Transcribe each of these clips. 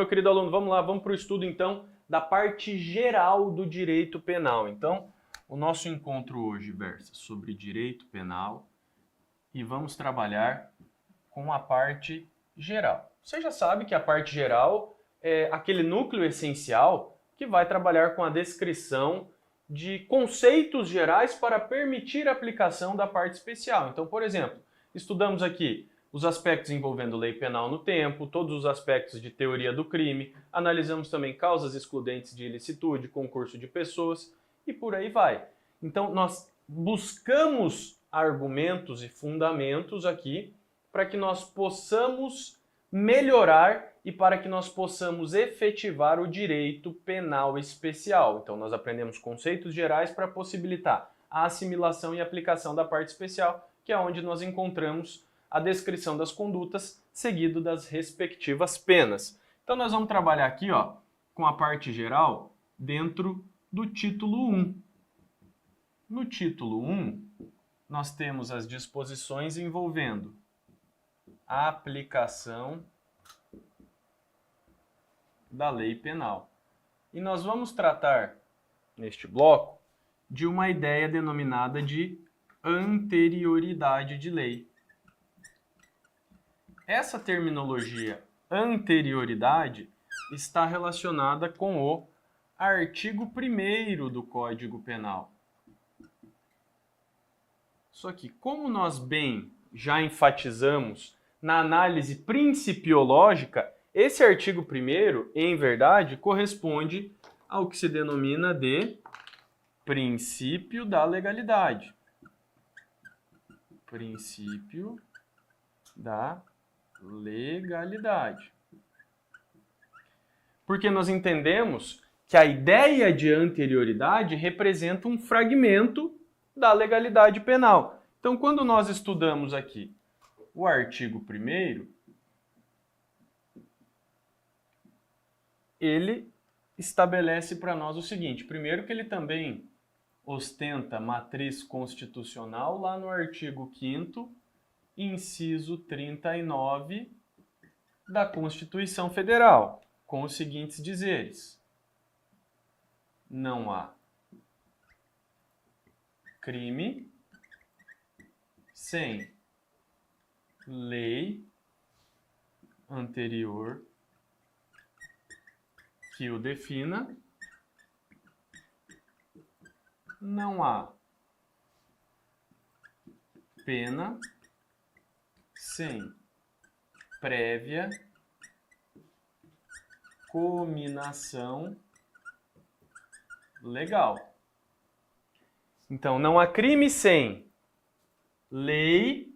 Meu querido aluno, vamos lá, vamos para o estudo então da parte geral do direito penal. Então, o nosso encontro hoje versa sobre direito penal e vamos trabalhar com a parte geral. Você já sabe que a parte geral é aquele núcleo essencial que vai trabalhar com a descrição de conceitos gerais para permitir a aplicação da parte especial. Então, por exemplo, estudamos aqui os aspectos envolvendo lei penal no tempo, todos os aspectos de teoria do crime, analisamos também causas excludentes de ilicitude, concurso de pessoas e por aí vai. Então, nós buscamos argumentos e fundamentos aqui para que nós possamos melhorar e para que nós possamos efetivar o direito penal especial. Então, nós aprendemos conceitos gerais para possibilitar a assimilação e aplicação da parte especial, que é onde nós encontramos a descrição das condutas, seguido das respectivas penas. Então, nós vamos trabalhar aqui, com a parte geral dentro do título 1. No título 1, nós temos as disposições envolvendo a aplicação da lei penal. E nós vamos tratar, neste bloco, de uma ideia denominada de anterioridade de lei. Essa terminologia anterioridade está relacionada com o artigo 1º do Código Penal. Só que, como nós bem já enfatizamos na análise principiológica, esse artigo 1º, em verdade, corresponde ao que se denomina de princípio da legalidade. Princípio da legalidade. Porque nós entendemos que a ideia de anterioridade representa um fragmento da legalidade penal. Então, quando nós estudamos aqui o artigo 1º, ele estabelece para nós o seguinte: primeiro, que ele também ostenta matriz constitucional lá no artigo 5º, inciso 39 da Constituição Federal, com os seguintes dizeres: não há crime sem lei anterior que o defina, não há pena sem prévia cominação legal. Então, não há crime sem lei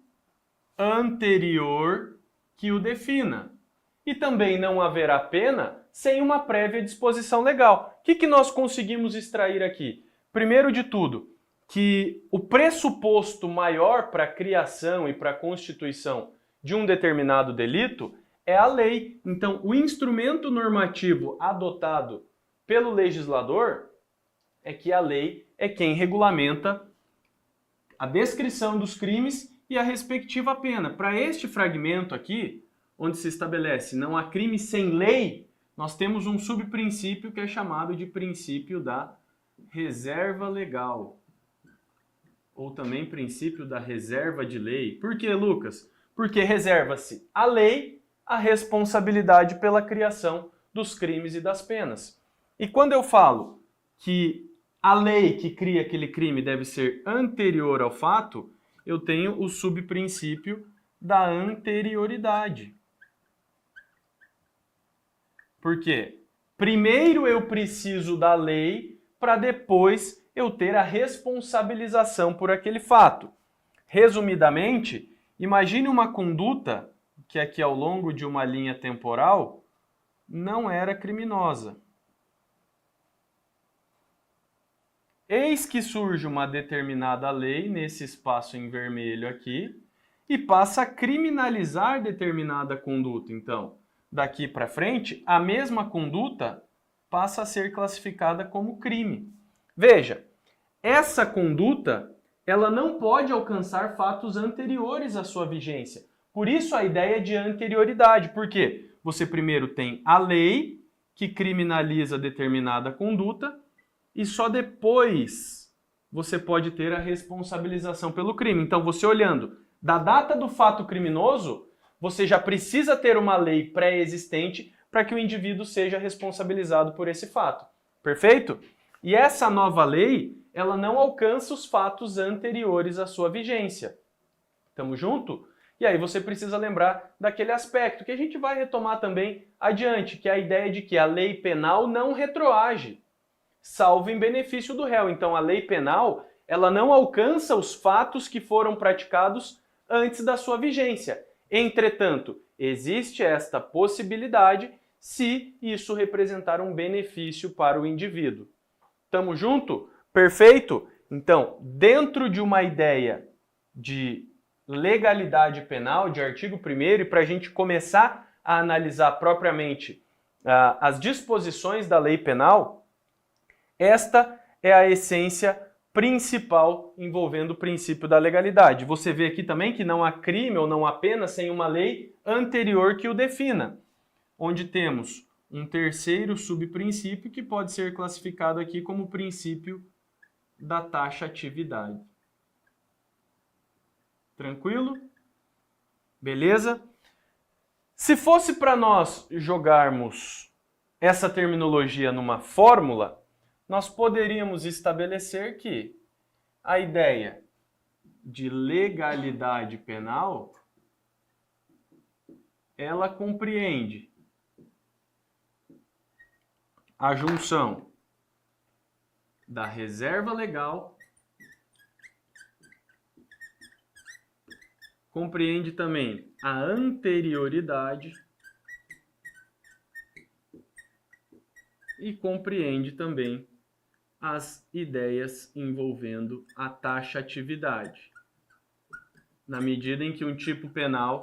anterior que o defina. E também não haverá pena sem uma prévia disposição legal. O que nós conseguimos extrair aqui? Primeiro de tudo, que o pressuposto maior para a criação e para a constituição de um determinado delito é a lei. Então, o instrumento normativo adotado pelo legislador é que a lei é quem regulamenta a descrição dos crimes e a respectiva pena. Para este fragmento aqui, onde se estabelece não há crime sem lei, nós temos um subprincípio que é chamado de princípio da reserva legal, ou também princípio da reserva de lei. Por que, Lucas? Porque reserva-se à lei a responsabilidade pela criação dos crimes e das penas. E quando eu falo que a lei que cria aquele crime deve ser anterior ao fato, eu tenho o subprincípio da anterioridade. Por quê? Primeiro eu preciso da lei para depois eu ter a responsabilização por aquele fato. Resumidamente, imagine uma conduta que aqui ao longo de uma linha temporal não era criminosa. Eis que surge uma determinada lei nesse espaço em vermelho aqui e passa a criminalizar determinada conduta. Então, daqui para frente, a mesma conduta passa a ser classificada como crime. Veja, essa conduta ela não pode alcançar fatos anteriores à sua vigência. Por isso a ideia de anterioridade. Por quê? você primeiro tem a lei que criminaliza determinada conduta e só depois você pode ter a responsabilização pelo crime. Então, você olhando da data do fato criminoso, você já precisa ter uma lei pré-existente para que o indivíduo seja responsabilizado por esse fato. Perfeito? E essa nova lei, ela não alcança os fatos anteriores à sua vigência. Tamo junto? E aí você precisa lembrar daquele aspecto que a gente vai retomar também adiante, que é a ideia de que a lei penal não retroage, salvo em benefício do réu. Então a lei penal, ela não alcança os fatos que foram praticados antes da sua vigência. Entretanto, existe esta possibilidade se isso representar um benefício para o indivíduo. Tamo junto? Perfeito? Então, dentro de uma ideia de legalidade penal, de artigo 1º, e para a gente começar a analisar propriamente as disposições da lei penal, esta é a essência principal envolvendo o princípio da legalidade. Você vê aqui também que não há crime ou não há pena sem uma lei anterior que o defina, onde temos um terceiro subprincípio que pode ser classificado aqui como o princípio da taxatividade. Tranquilo? Beleza? Se fosse para nós jogarmos essa terminologia numa fórmula, nós poderíamos estabelecer que a ideia de legalidade penal, ela compreende a junção da reserva legal, compreende também a anterioridade e compreende também as ideias envolvendo a taxatividade. Na medida em que um tipo penal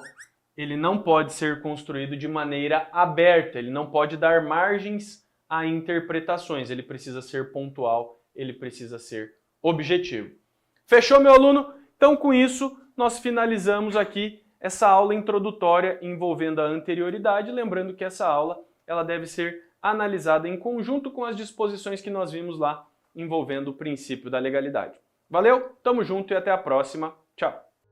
ele não pode ser construído de maneira aberta, ele não pode dar margens a interpretações, ele precisa ser pontual, ele precisa ser objetivo. Fechou, meu aluno? Então, com isso, nós finalizamos aqui essa aula introdutória envolvendo a anterioridade, lembrando que essa aula ela deve ser analisada em conjunto com as disposições que nós vimos lá envolvendo o princípio da legalidade. Valeu, tamo junto e até a próxima. Tchau!